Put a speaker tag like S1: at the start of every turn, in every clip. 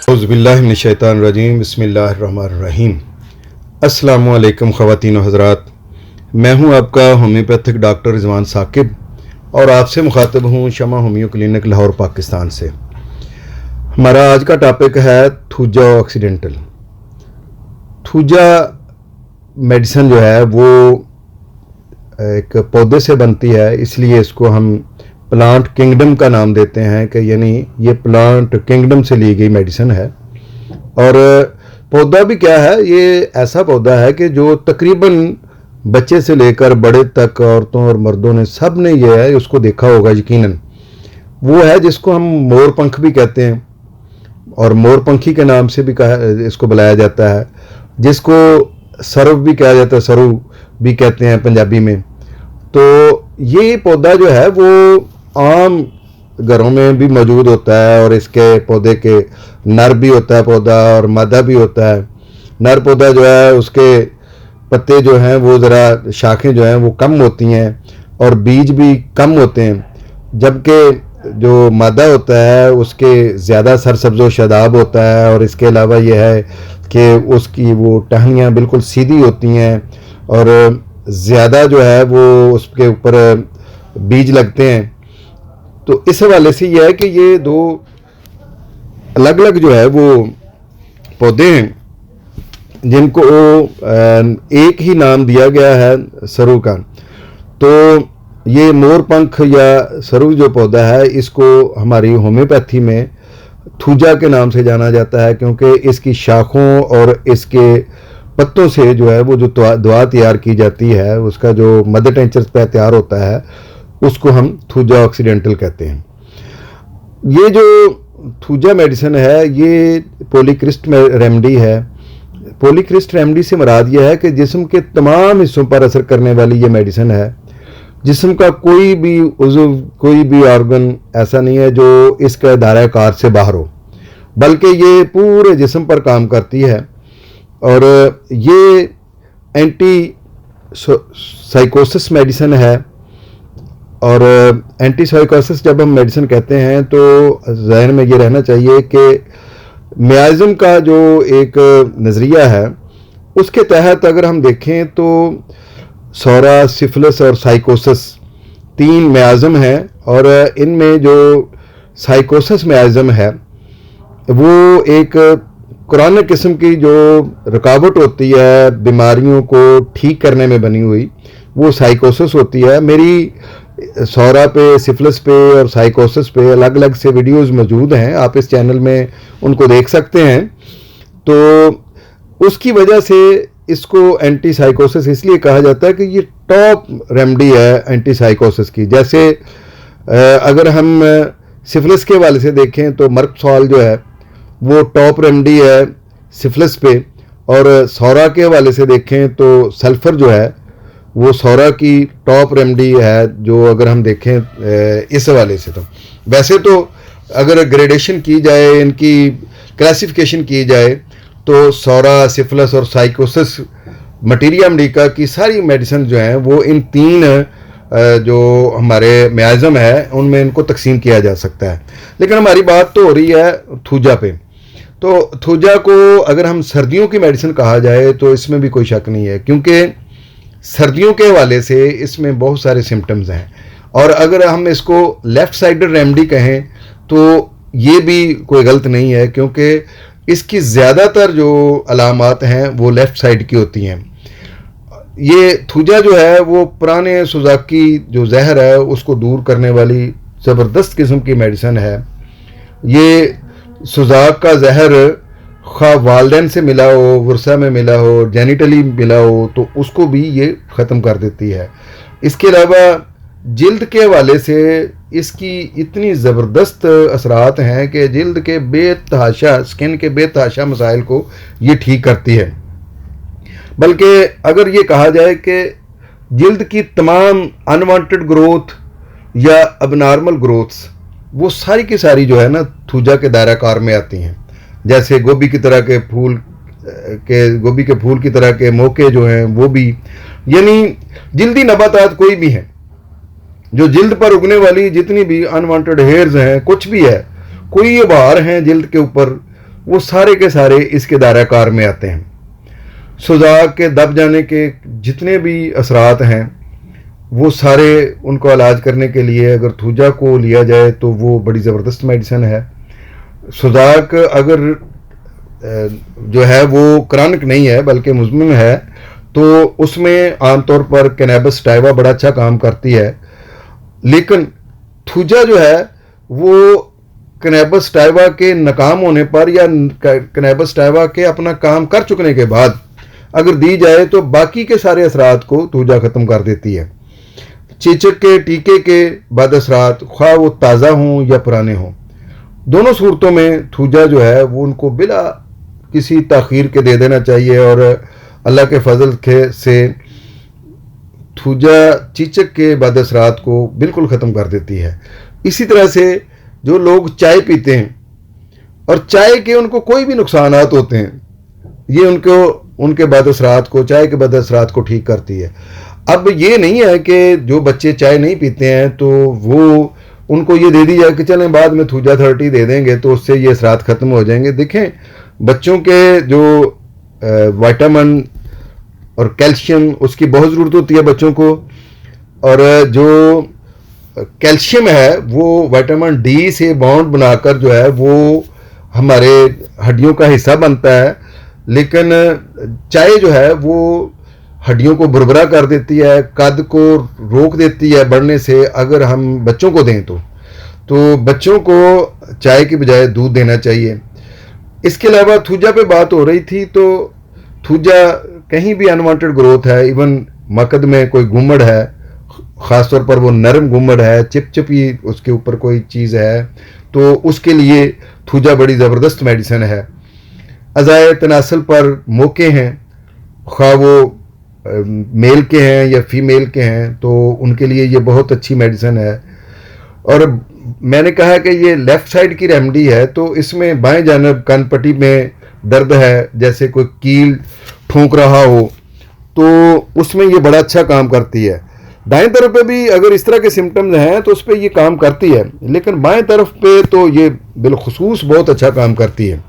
S1: औज़ुबिल्लाहिमिनश्शैतानिर्रजीम बिस्मिल्लाहिर्रहमानिर्रहीम। अस्सलामुअलैकुम ख़वातीन व हज़रात, मैं हूं आपका होम्योपैथिक डॉक्टर रिजवान साकिब और आपसे मुखातिब हूं शमा होम्यो क्लिनिक लाहौर पाकिस्तान से। हमारा आज का टॉपिक है थूजा ऑक्सीडेंटल। थूजा मेडिसिन जो है वो एक पौधे से बनती है, इसलिए इसको हम प्लांट किंगडम का नाम देते हैं कि यानी ये प्लांट किंगडम से ली गई मेडिसिन है। और पौधा भी क्या है, ये ऐसा पौधा है कि जो तकरीबन बच्चे से लेकर बड़े तक, औरतों और मर्दों ने सब ने ये है उसको देखा होगा यकीनन। वो है जिसको हम मोरपंख भी कहते हैं और मोरपंखी के नाम से भी इसको बुलाया जाता है, जिसको सरव भी कहा जाता है, सरू भी कहते हैं पंजाबी में। तो ये पौधा जो है वो आम घरों में भी मौजूद होता है और इसके पौधे के नर भी होता है पौधा और मादा भी होता है। नर पौधा जो है उसके पत्ते जो हैं वो ज़रा शाखें जो हैं वो कम होती हैं और बीज भी कम होते हैं, जबकि जो मादा होता है उसके ज़्यादा सरसब्ज़ व शादाब होता है। और इसके अलावा यह है कि उसकी वो टहनियाँ बिल्कुल सीधी होती हैं और ज़्यादा जो है वो उसके ऊपर बीज लगते हैं। तो इस हवाले से यह है कि ये दो अलग अलग जो है वो पौधे हैं जिनको एक ही नाम दिया गया है सरू का। तो ये मोरपंख या सरू जो पौधा है इसको हमारी होम्योपैथी में थूजा के नाम से जाना जाता है, क्योंकि इसकी शाखों और इसके पत्तों से जो है वो जो दवा तैयार की जाती है, उसका जो मदर टिंचर पे तैयार होता है उसको हम थूजा ऑक्सीडेंटल कहते हैं। ये जो थूजा मेडिसिन है ये पॉलीक्रिस्ट रेमेडी है। पॉलीक्रिस्ट रेमेडी से मुराद यह है कि जिस्म के तमाम हिस्सों पर असर करने वाली ये मेडिसिन है। जिस्म का कोई भी उज़्व, कोई भी ऑर्गन ऐसा नहीं है जो इसका दायरा कार से बाहर हो, बल्कि ये पूरे जिस्म पर काम करती है। और ये एंटी साइकोसिस मेडिसिन है। और एंटी साइकोसिस जब हम मेडिसिन कहते हैं तो ज़हन में ये रहना चाहिए कि मियाज़िम का जो एक नज़रिया है उसके तहत अगर हम देखें तो सौरा, सिफिलिस और साइकोसिस तीन मियाज़िम हैं। और इनमें जो साइकोसिस मियाज़िम है वो एक क्रॉनिक किस्म की जो रुकावट होती है बीमारियों को ठीक करने में बनी हुई, वो साइकोसिस होती है। मेरी सौरा पे, सिफिलिस पे और साइकोसिस पे अलग अलग से वीडियोस मौजूद हैं, आप इस चैनल में उनको देख सकते हैं। तो उसकी वजह से इसको एंटी साइकोसिस इसलिए कहा जाता है कि ये टॉप रेमेडी है एंटी साइकोसिस की। जैसे अगर हम सिफिलिस के वाले से देखें तो मर्कसॉल जो है वो टॉप रेमेडी है सिफिलिस पे, और सौरा के वाले से देखें तो सल्फ़र जो है वो सौरा की टॉप रेमेडी है। जो अगर हम देखें इस हवाले से, तो वैसे तो अगर ग्रेडेशन की जाए, इनकी क्लासिफिकेशन की जाए, तो सौरा, सिफिलिस और साइकोसिस मटीरिया मेडिका की सारी मेडिसिन जो हैं वो इन तीन जो हमारे मियाज़िम है उनमें इनको तकसीम किया जा सकता है। लेकिन हमारी बात तो हो रही है थूजा पे। तो थूजा को अगर हम सर्दियों की मेडिसिन कहा जाए तो इसमें भी कोई शक नहीं है, क्योंकि सर्दियों के हवाले से इसमें बहुत सारे सिम्टम्स हैं। और अगर हम इसको लेफ़्ट साइडेड रेमेडी कहें तो ये भी कोई गलत नहीं है, क्योंकि इसकी ज़्यादातर जो अलामात हैं वो लेफ़्ट साइड की होती हैं। ये थूजा जो है वो पुराने सुजाकी जो जहर है उसको दूर करने वाली ज़बरदस्त किस्म की मेडिसिन है। ये सुजाक का जहर खा वालदैन से मिला हो, वर्सा में मिला हो, जेनिटली मिला हो, तो उसको भी ये ख़त्म कर देती है। इसके अलावा जिल्द के हवाले से इसकी इतनी ज़बरदस्त असरात हैं कि जिल्द के बेतहाशा, स्किन के बेतहाशा मसाइल को ये ठीक करती है। बल्कि अगर ये कहा जाए कि जिल्द की तमाम अनवांटेड ग्रोथ या अबनॉर्मल ग्रोथ्स वो सारी की सारी जो है ना थूजा के दायरा कार में आती हैं। जैसे गोभी की तरह के फूल गोभी के फूल की तरह के मौके जो हैं वो भी, यानी जिल्दी नबातात कोई भी हैं जो जिल्द पर उगने वाली जितनी भी अनवांटेड हेयर्स हैं, कुछ भी है, कोई ये बाहर हैं जिल्द के ऊपर, वो सारे के सारे इसके दायरा कार में आते हैं। सुजाक के दब जाने के जितने भी असरात हैं वो सारे उनको इलाज करने के लिए अगर थूजा को लिया जाए तो वो बड़ी ज़बरदस्त मेडिसिन है। सुजाक अगर जो है वो क्रॉनिक नहीं है बल्कि मुज़म्मिन है तो उसमें आमतौर पर कैनबिस सटाइवा बड़ा अच्छा काम करती है, लेकिन थूजा जो है वो कैनबिस सटाइवा के नाकाम होने पर या कैनबिस सटाइवा के अपना काम कर चुकने के बाद अगर दी जाए तो बाकी के सारे असरात को थूजा ख़त्म कर देती है। चेचक के टीके के बाद असरात ख्वाह वो ताज़ा हों या पुराने हों, दोनों सूरतों में थूजा जो है वो उनको बिला किसी ताख़ीर के दे देना चाहिए और अल्लाह के फजल के से थूजा चीचक के बाद असरात को बिल्कुल ख़त्म कर देती है। इसी तरह से जो लोग चाय पीते हैं और चाय के उनको कोई भी नुकसानात होते हैं, ये उनके बाद असरात को, चाय के बाद असरात को ठीक करती है। अब ये नहीं है कि जो बच्चे चाय नहीं पीते हैं तो वो उनको ये दे दी जाए कि चलें बाद में थूजा 30 दे देंगे तो उससे ये असरात ख़त्म हो जाएंगे। देखें, बच्चों के जो विटामिन और कैल्शियम उसकी बहुत ज़रूरत होती है बच्चों को, और जो कैल्शियम है वो विटामिन डी से बॉन्ड बनाकर जो है वो हमारे हड्डियों का हिस्सा बनता है, लेकिन चाय जो है वो हड्डियों को बुरबरा कर देती है, कद को रोक देती है बढ़ने से। अगर हम बच्चों को दें तो बच्चों को चाय की बजाय दूध देना चाहिए। इसके अलावा थूजा पे बात हो रही थी, तो थूजा कहीं भी अनवांटेड ग्रोथ है, इवन मकद में कोई गुम्मड़ है, ख़ास तौर पर वो नरम गुम्मड़ है, चिपचिपी उसके ऊपर कोई चीज़ है, तो उसके लिए थूजा बड़ी ज़बरदस्त मेडिसिन है। अज़ाए तनासल पर मौके हैं, ख्वाह वो मेल के हैं या फीमेल के हैं, तो उनके लिए ये बहुत अच्छी मेडिसिन है। और मैंने कहा कि ये लेफ़्ट साइड की रेमेडी है, तो इसमें बाएं जानब कान पट्टी में दर्द है, जैसे कोई कील ठोंक रहा हो, तो उसमें ये बड़ा अच्छा काम करती है। दाएं तरफ पे भी अगर इस तरह के सिम्टम्स हैं तो उस पर ये काम करती है, लेकिन बाएं तरफ पे तो ये बिलखुसूस बहुत अच्छा काम करती है।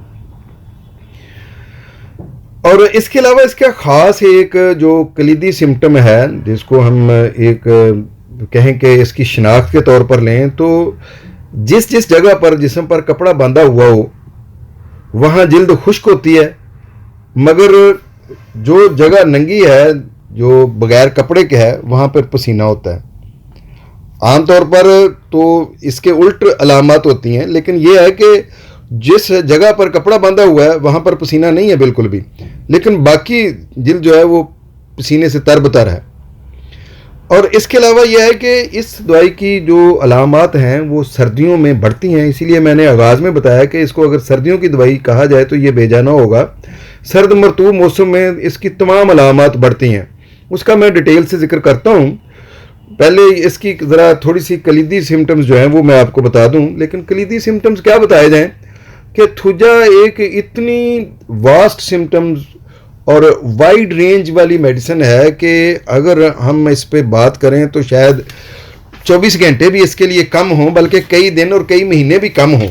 S1: और इसके अलावा इसका ख़ास एक जो कलीदी सिम्टम है, जिसको हम एक कहें कि इसकी शनाख्त के तौर पर लें, तो जिस जिस जगह पर जिस्म पर कपड़ा बांधा हुआ हो वहाँ जिल्द खुश्क होती है, मगर जो जगह नंगी है, जो बग़ैर कपड़े के है, वहाँ पर पसीना होता है। आमतौर पर तो इसके उल्ट अलामत होती हैं, लेकिन यह है कि जिस जगह पर कपड़ा बांधा हुआ है वहाँ पर पसीना नहीं है बिल्कुल भी, लेकिन बाकी जिल्द जो है वो पसीने से तरबतर है। और इसके अलावा यह है कि इस दवाई की जो अलामत हैं वो सर्दियों में बढ़ती हैं, इसीलिए मैंने आगाज़ में बताया कि इसको अगर सर्दियों की दवाई कहा जाए तो ये बेजाना होगा। सर्द मरतूब मौसम में इसकी तमाम अलामत बढ़ती हैं, उसका मैं डिटेल से जिक्र करता हूँ। पहले इसकी ज़रा थोड़ी सी कलीदी सिम्टम्स जो हैं वो मैं आपको बता दूँ। लेकिन कलीदी सिम्टम्स क्या बताए जाएँ कि थूजा एक इतनी वास्ट सिम्टम्स और वाइड रेंज वाली मेडिसिन है कि अगर हम इस पे बात करें तो शायद 24 घंटे भी इसके लिए कम हों, बल्कि कई दिन और कई महीने भी कम हों,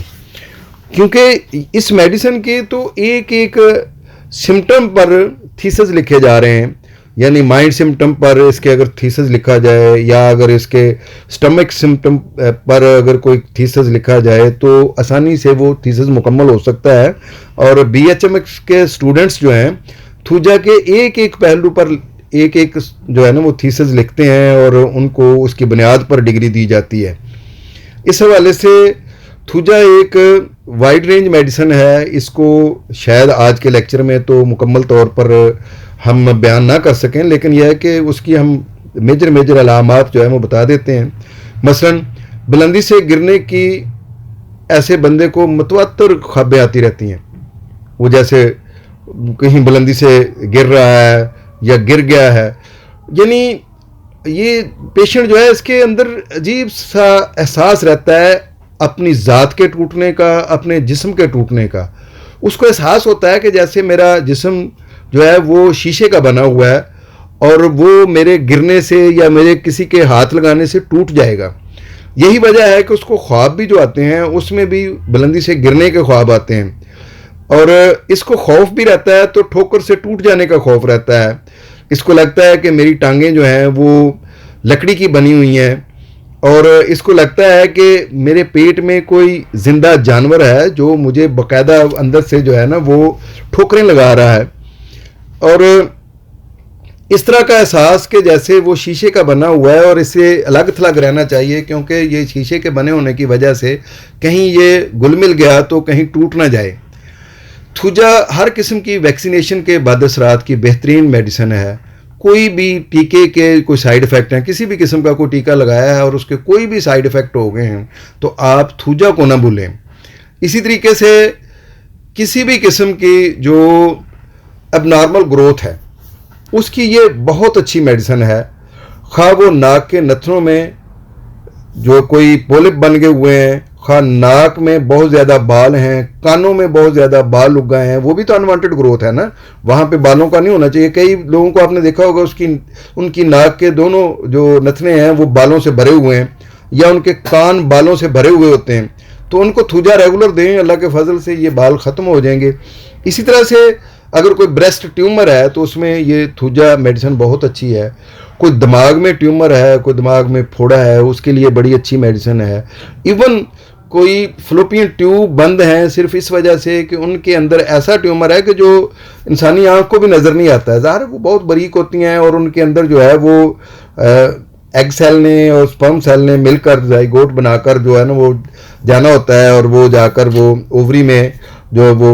S1: क्योंकि इस मेडिसिन के तो एक एक सिम्टम पर थीसिस लिखे जा रहे हैं। यानी माइंड सिम्टम पर इसके अगर थीसिस लिखा जाए, या अगर इसके स्टमक सिम्टम पर अगर कोई थीसिस लिखा जाए तो आसानी से वो थीसिस मुकम्मल हो सकता है। और BHMS के स्टूडेंट्स जो हैं थूजा के एक एक पहलू पर एक एक जो है ना वो थीसिस लिखते हैं और उनको उसकी बुनियाद पर डिग्री दी जाती है। इस हवाले से थूजा एक वाइड रेंज मेडिसिन है। इसको शायद आज के लेक्चर में तो मुकम्मल तौर पर हम बयान ना कर सकें, लेकिन यह है कि उसकी हम मेजर अलामात जो है वो बता देते हैं। मसलन बुलंदी से गिरने की ऐसे बंदे को मुतवात्तर ख्वाबें आती रहती हैं, वो जैसे कहीं बुलंदी से गिर रहा है या गिर गया है। यानी ये पेशेंट जो है इसके अंदर अजीब सा एहसास रहता है अपनी ज़ात के टूटने का, अपने जिस्म के टूटने का। उसको एहसास होता है कि जैसे मेरा जिस्म जो है वो शीशे का बना हुआ है और वो मेरे गिरने से या मेरे किसी के हाथ लगाने से टूट जाएगा। यही वजह है कि उसको ख्वाब भी जो आते हैं उसमें भी बुलंदी से गिरने के ख्वाब आते हैं। और इसको खौफ भी रहता है, तो ठोकर से टूट जाने का खौफ रहता है। इसको लगता है कि मेरी टांगें जो हैं वो लकड़ी की बनी हुई हैं, और इसको लगता है कि मेरे पेट में कोई ज़िंदा जानवर है जो मुझे बाकायदा अंदर से जो है ना वो ठोकरें लगा रहा है। और इस तरह का एहसास कि जैसे वो शीशे का बना हुआ है और इससे अलग थलग रहना चाहिए, क्योंकि ये शीशे के बने होने की वजह से कहीं ये घुल मिल गया तो कहीं टूट ना जाए। थूजा हर किस्म की वैक्सीनेशन के बाद असरात की बेहतरीन मेडिसिन है। कोई भी टीके के कोई साइड इफ़ेक्ट हैं, किसी भी किस्म का कोई टीका लगाया है और उसके कोई भी साइड इफ़ेक्ट हो गए हैं तो आप थूजा को ना भूलें। इसी तरीके से किसी भी किस्म की जो अबनॉर्मल ग्रोथ है उसकी ये बहुत अच्छी मेडिसिन है। खा वो नाक के नथनों में जो कोई पोलिप बन गए हुए हैं, खा नाक में बहुत ज़्यादा बाल हैं, कानों में बहुत ज़्यादा बाल उग गए हैं, वो भी तो अनवांटेड ग्रोथ है ना, वहाँ पे बालों का नहीं होना चाहिए। कई लोगों को आपने देखा होगा उनकी नाक के दोनों जो नथने हैं वो बालों से भरे हुए हैं, या उनके कान बालों से भरे हुए होते हैं, तो उनको थूजा रेगुलर दें, अल्लाह के फजल से ये बाल ख़त्म हो जाएंगे। इसी तरह से अगर कोई ब्रेस्ट ट्यूमर है तो उसमें ये थूजा मेडिसिन बहुत अच्छी है। कोई दिमाग में ट्यूमर है, कोई दिमाग में फोड़ा है, उसके लिए बड़ी अच्छी मेडिसिन है। इवन कोई फ्लोपियन ट्यूब बंद हैं सिर्फ इस वजह से कि उनके अंदर ऐसा ट्यूमर है कि जो इंसानी आँख को भी नज़र नहीं आता है, ज़ाहिर वो बहुत बारीक होती हैं और उनके अंदर जो है वो एग सेल ने और स्पर्म सेल ने मिलकर जाइगोट बनाकर जो है ना वो जाना होता है, और वो जाकर वो ओवरी में जो वो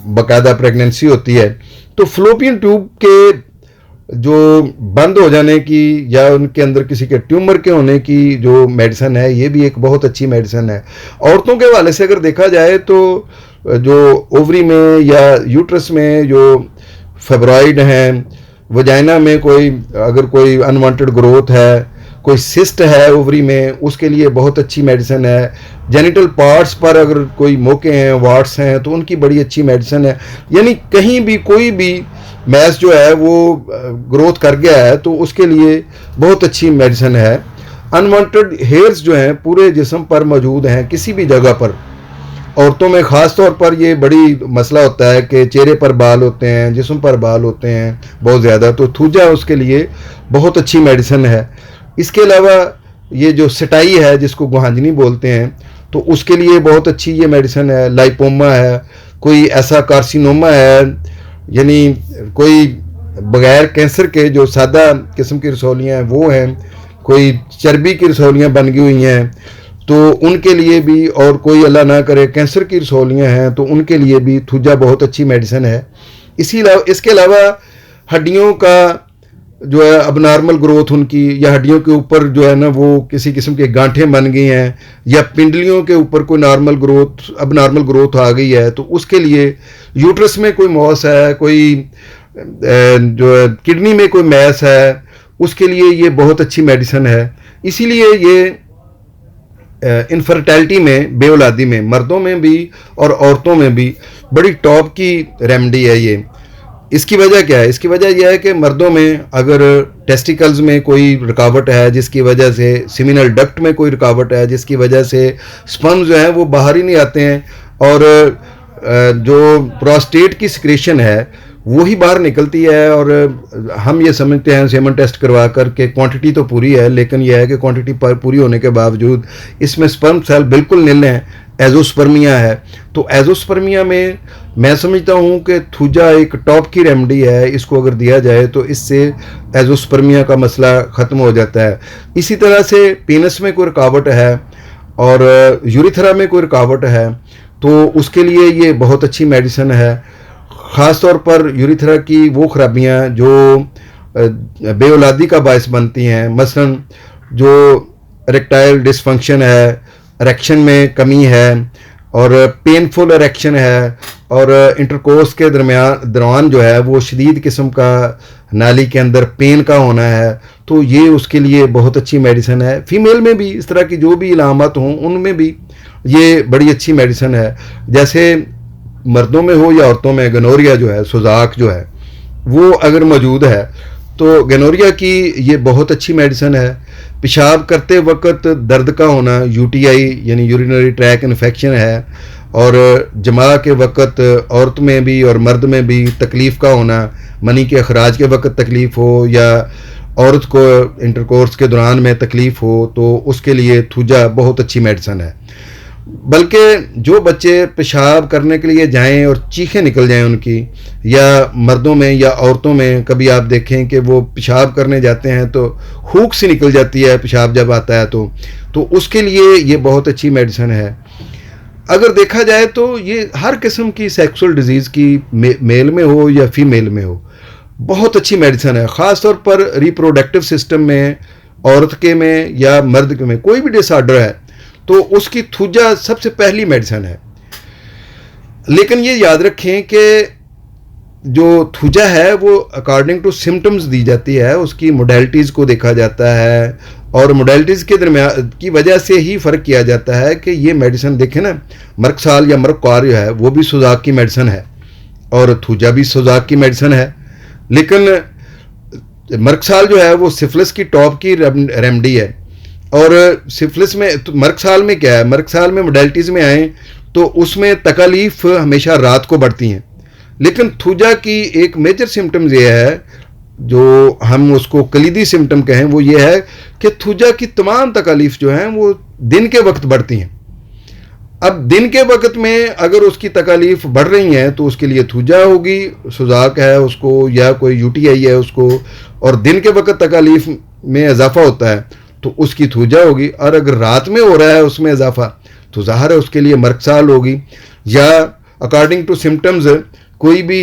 S1: बाकायदा प्रेगनेंसी होती है। तो फ्लोपियन ट्यूब के जो बंद हो जाने की या उनके अंदर किसी के ट्यूमर के होने की जो मेडिसिन है, ये भी एक बहुत अच्छी मेडिसिन है। औरतों के हवाले से अगर देखा जाए तो जो ओवरी में या यूट्रस में जो फेब्रॉइड हैं, वजाइना में कोई अगर कोई अनवांटेड ग्रोथ है, कोई सिस्ट है ओवरी में, उसके लिए बहुत अच्छी मेडिसिन है। जेनिटल पार्ट्स पर अगर कोई मोके हैं, वार्ट्स हैं, तो उनकी बड़ी अच्छी मेडिसिन है। यानी कहीं भी कोई भी मैस जो है वो ग्रोथ कर गया है तो उसके लिए बहुत अच्छी मेडिसिन है। अनवांटेड हेयर्स जो हैं पूरे जिस्म पर मौजूद हैं किसी भी जगह पर, औरतों में ख़ास तौर पर ये बड़ी मसला होता है कि चेहरे पर बाल होते हैं, जिस्म पर बाल होते हैं बहुत ज़्यादा, तो थूजा उसके लिए बहुत अच्छी मेडिसिन है। इसके अलावा ये जो सटाई है जिसको गुहांजनी बोलते हैं, तो उसके लिए बहुत अच्छी ये मेडिसिन है। लाइपोमा है, कोई ऐसा कार्सिनोमा है, यानी कोई बग़ैर कैंसर के जो सादा किस्म की रसौलियाँ हैं वो हैं, कोई चर्बी की रसौलियाँ बन गई हुई हैं तो उनके लिए भी, और कोई अल्लाह ना करे कैंसर की रसौलियाँ हैं तो उनके लिए भी थूजा बहुत अच्छी मेडिसिन है। इसके अलावा हड्डियों का जो है अबनॉर्मल ग्रोथ उनकी, या हड्डियों के ऊपर जो है ना वो किसी किस्म के गांठें बन गई हैं, या पिंडलियों के ऊपर कोई अबनॉर्मल ग्रोथ आ गई है, तो उसके लिए यूट्रस में कोई मौस है, कोई जो है किडनी में कोई मैस है, उसके लिए ये बहुत अच्छी मेडिसिन है। इसीलिए ये इनफर्टिलिटी में, बेऔलादी में, मर्दों में भी और औरतों में भी बड़ी टॉप की रेमेडी है ये। इसकी वजह क्या है? इसकी वजह यह है कि मर्दों में अगर टेस्टिकल्स में कोई रुकावट है जिसकी वजह से, सीमिनल डक्ट में कोई रुकावट है जिसकी वजह से स्पर्म जो है वो बाहर ही नहीं आते हैं, और जो प्रोस्टेट की सिक्रेशन है वो ही बाहर निकलती है, और हम ये समझते हैं सेमन टेस्ट करवा कर के क्वांटिटी तो पूरी है, लेकिन यह है कि क्वांटिटी पूरी होने के बावजूद इसमें स्पर्म सेल बिल्कुल नील हैं, एजोस्पर्मिया है। तो एजोस्पर्मिया में मैं समझता हूँ कि थूजा एक टॉप की रेमेडी है, इसको अगर दिया जाए तो इससे एजोस्पर्मिया का मसला ख़त्म हो जाता है। इसी तरह से पेनिस में कोई रुकावट है और यूरिथ्रा में कोई रुकावट है तो उसके लिए ये बहुत अच्छी मेडिसिन है। ख़ास तौर पर यूरिथ्रा की वो खराबियाँ जो बेऔलादी का बायस बनती हैं, मसलन जो इरेक्टाइल डिसफंक्शन है, इरेक्शन में कमी है, और पेनफुल इरेक्शन है, और इंटरकोर्स के दरमियान जो है वो शदीद किस्म का नाली के अंदर पेन का होना है, तो ये उसके लिए बहुत अच्छी मेडिसिन है। फीमेल में भी इस तरह की जो भी इलामत हों उनमें भी ये बड़ी अच्छी मेडिसिन है। जैसे मर्दों में हो या औरतों में, गनोरिया जो है, सुजाक जो है, वो अगर मौजूद है तो गनोरिया की ये बहुत अच्छी मेडिसिन है। पेशाब करते वक्त दर्द का होना, यूटीआई यानी यूरिनरी ट्रैक इन्फेक्शन है, और जमा के वक़्त औरत में भी और मर्द में भी तकलीफ़ का होना, मनी के अखराज के वक़्त तकलीफ़ हो या औरत को इंटरकोर्स के दौरान में तकलीफ़ हो, तो उसके लिए थूजा बहुत अच्छी मेडिसिन है। बल्कि जो बच्चे पेशाब करने के लिए जाएं और चीखें निकल जाएं उनकी, या मर्दों में या औरतों में कभी आप देखें कि वो पेशाब करने जाते हैं तो हूक सी निकल जाती है पेशाब जब आता है, तो उसके लिए ये बहुत अच्छी मेडिसिन है। अगर देखा जाए तो ये हर किस्म की सेक्सुअल डिजीज़ की मेल में हो या फीमेल में हो बहुत अच्छी मेडिसिन है। ख़ास तौर पर रिप्रोडक्टिव सिस्टम में, औरत के में या मर्द के में कोई भी डिसऑर्डर है तो उसकी थूजा सबसे पहली मेडिसिन है। लेकिन ये याद रखें कि जो थूजा है वो अकॉर्डिंग टू सिम्टम्स दी जाती है, उसकी मोडेलिटीज़ को देखा जाता है और मोडेलिटीज़ के दरमियान की वजह से ही फ़र्क किया जाता है कि ये मेडिसिन देखें ना, मर्कसाल या मर्कवार जो है वो भी सुजाक की मेडिसिन है और थूजा भी सुजाक की मेडिसिन है। लेकिन मर्कसाल जो है वो सिफिलिस की टॉप की रेमडी है और सिफिलिस में तो मर्कसाल में क्या है, मर्कसाल में मोडेलिटीज़ में आए तो उसमें तकलीफ़ हमेशा रात को बढ़ती हैं। लेकिन थूजा की एक मेजर सिम्टम्स ये है, जो हम उसको कलीदी सिम्टम कहें, वो ये है कि थूजा की तमाम तकलीफ़ जो हैं वो दिन के वक्त बढ़ती हैं। अब दिन के वक्त में अगर उसकी तकलीफ़ बढ़ रही हैं तो उसके लिए थूजा होगी, सुजाक है उसको या कोई यूटीआई है उसको, और दिन के वक्त तकलीफ़ में इजाफा होता है तो उसकी थूजा होगी। और अगर रात में हो रहा है उसमें इजाफा तो ज़ाहिर है उसके लिए मर्कसाल होगी, या अकॉर्डिंग टू सिम्टम्स कोई भी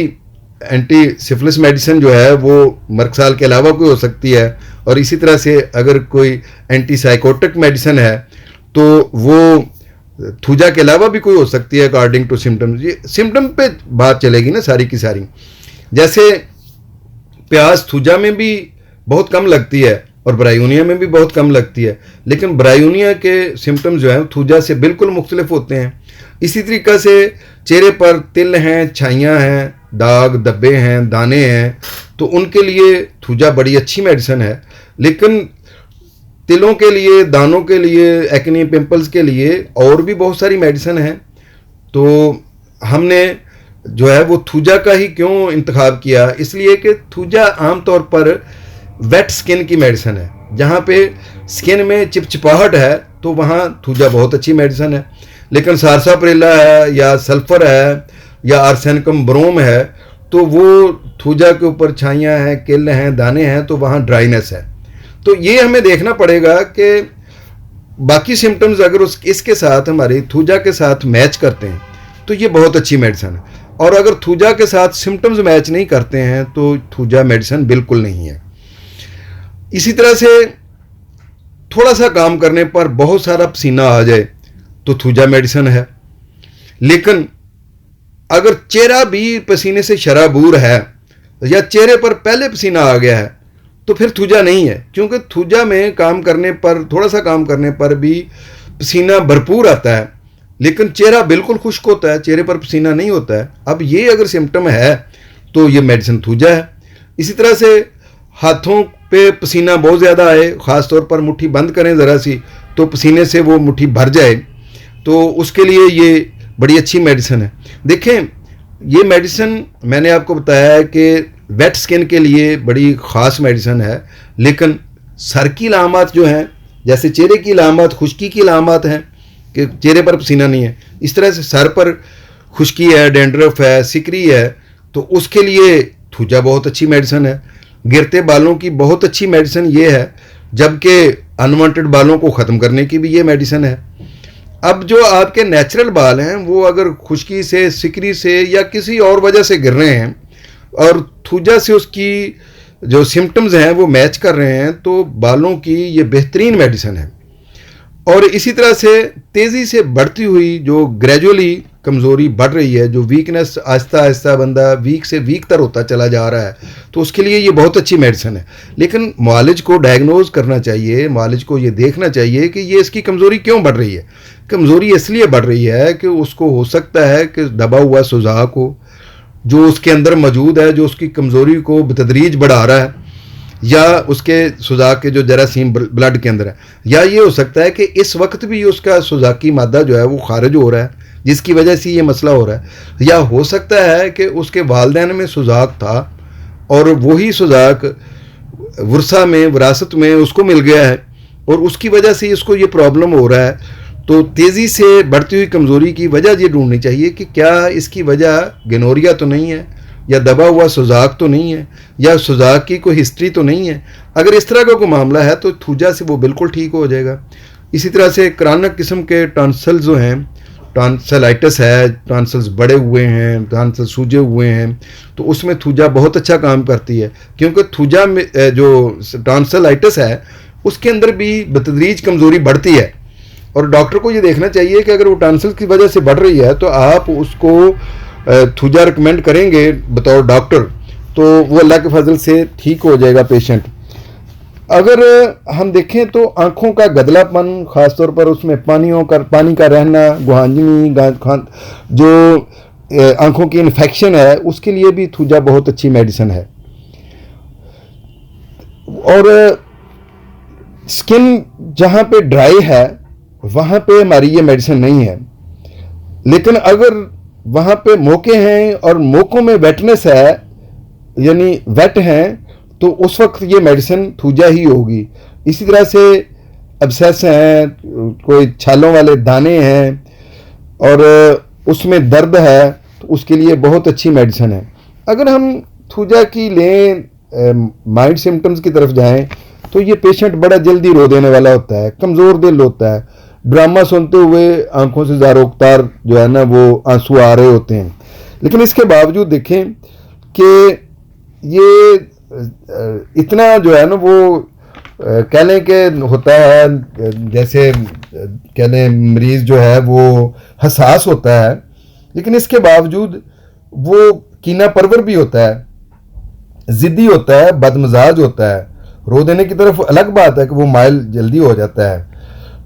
S1: एंटी सिफिलिस मेडिसिन जो है वो मर्कसाल के अलावा कोई हो सकती है। और इसी तरह से अगर कोई एंटी साइकोटिक मेडिसिन है तो वो थूजा के अलावा भी कोई हो सकती है अकॉर्डिंग टू सिम्टम्स। ये सिम्टम पे बात चलेगी ना सारी की सारी। जैसे प्यास थूजा में भी बहुत कम लगती है और ब्रायूनिया में भी बहुत कम लगती है, लेकिन ब्रायूनिया के सिम्टम्स जो हैं थूजा से बिल्कुल मुख्तलिफ होते हैं। इसी तरीक़े से चेहरे पर तिल हैं, छाइयाँ हैं, दाग धब्बे हैं, दाने हैं, तो उनके लिए थूजा बड़ी अच्छी मेडिसिन है। लेकिन तिलों के लिए, दानों के लिए, एक्ने पिंपल्स के लिए और भी बहुत सारी मेडिसिन हैं। तो हमने जो है वो थूजा का ही क्यों इंतखाब किया, इसलिए कि थूजा आम तौर पर वेट स्किन की मेडिसिन है। जहाँ पे स्किन में चिपचिपाहट है तो वहाँ थूजा बहुत अच्छी मेडिसिन है। लेकिन सारसाप्रेला है या सल्फर है या आर्सेनिकम ब्रोम है तो वो थूजा के ऊपर छाइयाँ हैं, किल हैं, दाने हैं, तो वहाँ ड्राइनेस है। तो ये हमें देखना पड़ेगा कि बाकी सिम्टम्स अगर इसके साथ हमारे थूजा के साथ मैच करते हैं तो ये बहुत अच्छी मेडिसिन है, और अगर थूजा के साथ सिम्टम्स मैच नहीं करते हैं तो थूजा मेडिसिन बिल्कुल नहीं है। इसी तरह से थोड़ा सा काम करने पर बहुत सारा पसीना आ जाए तो थूजा मेडिसिन है। लेकिन अगर चेहरा भी पसीने से शराबूर है या चेहरे पर पहले पसीना आ गया है तो फिर थूजा नहीं है, क्योंकि थूजा में काम करने पर, थोड़ा सा काम करने पर भी पसीना भरपूर आता है लेकिन चेहरा बिल्कुल खुश्क होता है, चेहरे पर पसीना नहीं होता है। अब ये अगर सिम्टम है तो ये मेडिसिन थूजा है। इसी तरह से हाथों पे पसीना बहुत ज़्यादा आए, ख़ास तौर पर मुट्ठी बंद करें ज़रा सी तो पसीने से वो मुट्ठी भर जाए, तो उसके लिए ये बड़ी अच्छी मेडिसिन है। देखें, ये मेडिसिन मैंने आपको बताया है कि वेट स्किन के लिए बड़ी ख़ास मेडिसिन है, लेकिन सर की अलामत जो हैं, जैसे चेहरे की अलामत खुश्की की अलामत हैं कि चेहरे पर पसीना नहीं है, इस तरह से सर पर खुश्की है, डेंड्रफ है, सिकरी है, तो उसके लिए थूजा बहुत अच्छी मेडिसिन है। गिरते बालों की बहुत अच्छी मेडिसिन ये है, जबकि अनवांटेड बालों को ख़त्म करने की भी ये मेडिसिन है। अब जो आपके नेचुरल बाल हैं वो अगर खुश्की से, सिकरी से या किसी और वजह से गिर रहे हैं और थूजा से उसकी जो सिम्टम्स हैं वो मैच कर रहे हैं तो बालों की ये बेहतरीन मेडिसिन है। और इसी तरह से तेज़ी से बढ़ती हुई जो ग्रेजुअली कमज़ोरी बढ़ रही है, जो वीकनेस आहिस्ता आहिस्ता बंदा वीक से वीक तर होता चला जा रहा है, तो उसके लिए ये बहुत अच्छी मेडिसिन है। लेकिन मुआलिज को डायग्नोज करना चाहिए, मुआलिज को ये देखना चाहिए कि ये इसकी कमज़ोरी क्यों बढ़ रही है। कमज़ोरी इसलिए बढ़ रही है कि उसको हो सकता है कि दबा हुआ सुजाक हो जो उसके अंदर मौजूद है, जो उसकी कमज़ोरी को बतदरीज बढ़ा रहा है, या उसके सुजाक के जो जरासीम ब्लड के अंदर है, या ये हो सकता है कि इस वक्त भी उसका सुजाकी मादा जो है वो खारिज हो रहा है, जिसकी वजह से ये मसला हो रहा है। या हो सकता है कि उसके वालिदैन में सुजाक था और वही सुजाक वर्सा में, विरासत में उसको मिल गया है और उसकी वजह से इसको ये प्रॉब्लम हो रहा है। तो तेज़ी से बढ़ती हुई कमज़ोरी की वजह ये ढूंढनी चाहिए कि क्या इसकी वजह गनोरिया तो नहीं है, या दबा हुआ सुजाक तो नहीं है, या सुजाक की कोई हिस्ट्री तो नहीं है। अगर इस तरह का कोई मामला है तो थूजा से वो बिल्कुल ठीक हो जाएगा। इसी तरह से क्रानिक किस्म के टॉन्सिल जो हैं, टॉन्सिलाइटिस है, टॉन्सिल्स बड़े हुए हैं, टॉन्सिल सूजे हुए हैं, तो उसमें थूजा बहुत अच्छा काम करती है, क्योंकि थूजा में जो टॉन्सिलाइटिस है उसके अंदर भी बतदरीज कमज़ोरी बढ़ती है। और डॉक्टर को ये देखना चाहिए कि अगर वो टॉन्सिल की वजह से बढ़ रही है तो आप उसको थूजा रिकमेंड करेंगे बतौर डॉक्टर, तो वो अल्लाह के फजल से ठीक हो जाएगा पेशेंट। अगर हम देखें तो आँखों का गदलापन, ख़ासतौर पर उसमें पानी का रहना, गुहांजनी, जो आँखों की इन्फेक्शन है, उसके लिए भी थूजा बहुत अच्छी मेडिसिन है। और स्किन जहाँ पे ड्राई है वहाँ पे हमारी ये मेडिसिन नहीं है, लेकिन अगर वहाँ पे मोके हैं और मोकों में वेटनेस है, यानी वेट हैं, तो उस वक्त ये मेडिसिन थूजा ही होगी। इसी तरह से एब्सेस हैं, कोई छालों वाले दाने हैं और उसमें दर्द है, तो उसके लिए बहुत अच्छी मेडिसिन है। अगर हम थूजा की लें माइल्ड सिम्टम्स की तरफ जाएं तो ये पेशेंट बड़ा जल्दी रो देने वाला होता है, कमज़ोर दिल होता है, ड्रामा सुनते हुए आंखों से ज़ारोक्तार जो है ना वो आंसू आ रहे होते हैं। लेकिन इसके बावजूद देखें कि ये इतना जो है ना वो कह लें कि होता है, जैसे कह लें मरीज़ जो है वो हसास होता है, लेकिन इसके बावजूद वो कीना परवर भी होता है, ज़िद्दी होता है, बदमजाज होता है। रो देने की तरफ अलग बात है कि वो माइल जल्दी हो जाता है।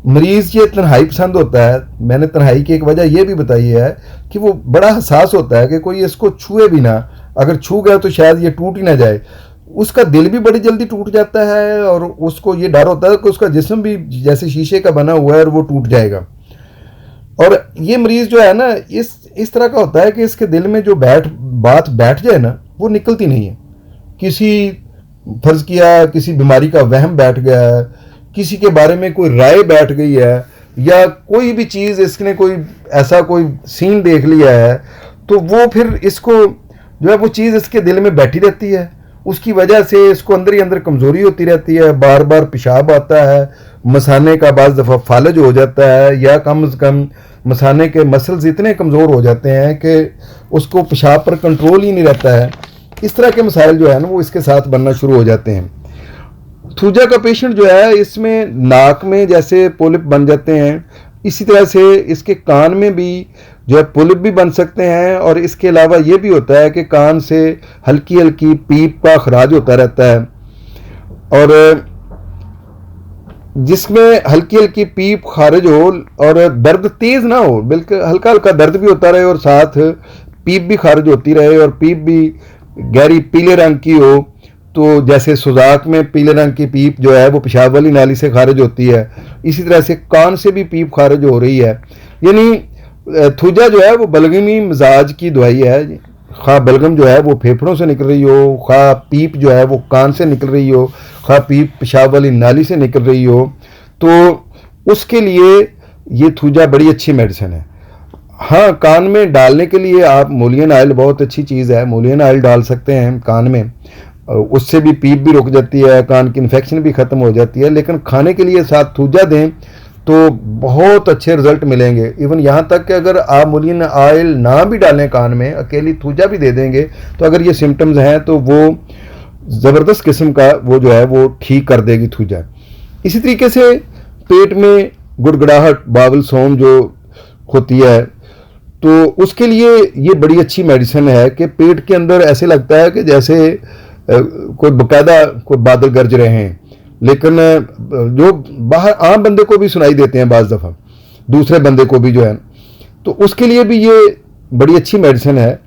S1: मरीज़ ये तन्हाई पसंद होता है। मैंने तन्हाई की एक वजह यह भी बताई है कि वो बड़ा हसास होता है कि कोई इसको छुए भी ना, अगर छू गया तो शायद ये टूट ही ना जाए। उसका दिल भी बड़ी जल्दी टूट जाता है और उसको ये डर होता है कि उसका जिस्म भी जैसे शीशे का बना हुआ है और वो टूट जाएगा। और ये मरीज़ जो है ना इस तरह का होता है कि इसके दिल में जो बात बैठ जाए ना वो निकलती नहीं है। किसी फर्ज किया किसी बीमारी का वहम बैठ गया है, किसी के बारे में कोई राय बैठ गई है, या कोई भी चीज़ इसने कोई ऐसा कोई सीन देख लिया है, तो वो फिर इसको जो है वो चीज़ इसके दिल में बैठी रहती है। उसकी वजह से इसको अंदर ही अंदर कमज़ोरी होती रहती है, बार बार पेशाब आता है, मसाने का बाज़ दफ़ा फालज हो जाता है, या कम से कम मसाने के मसल्स इतने कमज़ोर हो जाते हैं कि उसको पेशाब पर कंट्रोल ही नहीं रहता है। इस तरह के मसाइल जो है ना वो इसके साथ बनना शुरू हो जाते हैं। थूजा का पेशेंट जो है इसमें नाक में जैसे पोलिप बन जाते हैं, इसी तरह से इसके कान में भी जो है पोलिप भी बन सकते हैं। और इसके अलावा ये भी होता है कि कान से हल्की हल्की पीप का खराज होता रहता है, और जिसमें हल्की हल्की पीप खारिज हो और दर्द तेज़ ना हो, बल्कि हल्का हल्का दर्द भी होता रहे और साथ पीप भी खारिज होती रहे, और पीप भी गहरी पीले रंग की हो। तो जैसे सुजाक में पीले रंग की पीप जो है वो पेशाब वाली नाली से खारिज होती है, इसी तरह से कान से भी पीप खारिज हो रही है। यानी थूजा जो है वो बलगमी मिजाज की दवाई है। खा बलगम जो है वो फेफड़ों से निकल रही हो, खा पीप जो है वो कान से निकल रही हो, खा पीप पेशाब वाली नाली से निकल रही हो, तो उसके लिए ये थूजा बड़ी अच्छी मेडिसिन है। हाँ, कान में डालने के लिए आप मोलियन ऑयल बहुत अच्छी चीज़ है, मोलियन ऑयल डाल सकते हैं कान में, उससे भी पीप भी रुक जाती है, कान की इन्फेक्शन भी ख़त्म हो जाती है। लेकिन खाने के लिए साथ थूजा दें तो बहुत अच्छे रिजल्ट मिलेंगे। इवन यहाँ तक कि अगर आप मोलियन ऑयल ना भी डालें कान में, अकेली थूजा भी दे देंगे, तो अगर ये सिम्टम्स हैं तो वो ज़बरदस्त किस्म का वो जो है वो ठीक कर देगी थूजा। इसी तरीके से पेट में गुड़गुड़ाहट, बावल सोम जो होती है, तो उसके लिए ये बड़ी अच्छी मेडिसिन है कि पेट के अंदर ऐसे लगता है कि जैसे कोई बाकायदा कोई बादल गरज रहे हैं, लेकिन जो बाहर आम बंदे को भी सुनाई देते हैं बाज़ दफ़ा, दूसरे बंदे को भी जो है, तो उसके लिए भी ये बड़ी अच्छी मेडिसिन है।